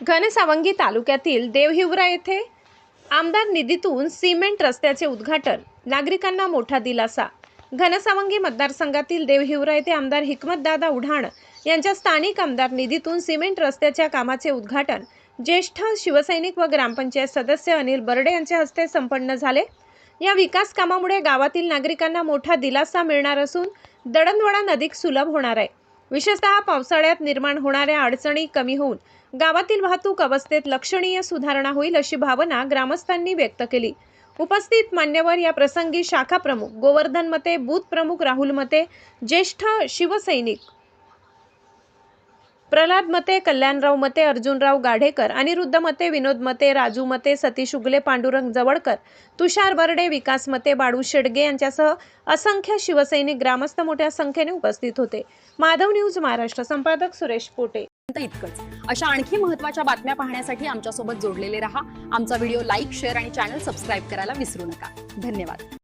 घनसावंगी तालुक्यातील देवहिवरा येथे आमदार निधीतून सिमेंट रस्त्याचे उद्घाटन, नागरिकांना मोठा दिलासा। घनसावंगी मतदारसंघातील देवहिवरा येथे आमदार हिकमतदादा उढाण यांच्या स्थानिक आमदार निधीतून सिमेंट रस्त्याच्या कामाचे उद्घाटन ज्येष्ठ शिवसैनिक व ग्रामपंचायत सदस्य अनिल बर्डे यांच्या हस्ते संपन्न झाले। या विकास कामामुळे गावातील नागरिकांना मोठा दिलासा मिळणार असून दळणवळण अधिक सुलभ होणार आहे। विशेषतः पावसाळ्यात निर्माण होणाऱ्या अडचणी कमी होऊन गावातील वाहतूक अवस्थेत लक्षणीय सुधारणा होईल अशी भावना ग्रामस्थांनी व्यक्त केली। उपस्थित मान्यवर या प्रसंगी शाखा प्रमुख गोवर्धन मते, बूथ प्रमुख राहुल मते, ज्येष्ठ शिवसैनिक प्रल्हाद मते, कल्याणराव मते, अर्जुनराव गाढेकर, अनिरुद्ध मते, विनोद मते, राजू मते, सतीश उगले, पांडुरंग जवळकर, तुषार बर्डे, विकास मते, बाळू शेडगे यांच्यासह असंख्य शिवसैनिक ग्रामस्थ मोठ्या संख्येने उपस्थित होते। माधव न्यूज महाराष्ट्र, संपादक सुरेश पोटे। इतकंच। अशा आणखी महत्त्वाच्या बातम्या पाहण्यासाठी आमच्या सोबत जोडलेले रहा। आमचा व्हिडिओ लाईक, शेअर आणि चॅनल सबस्क्राइब करायला विसरू नका। धन्यवाद।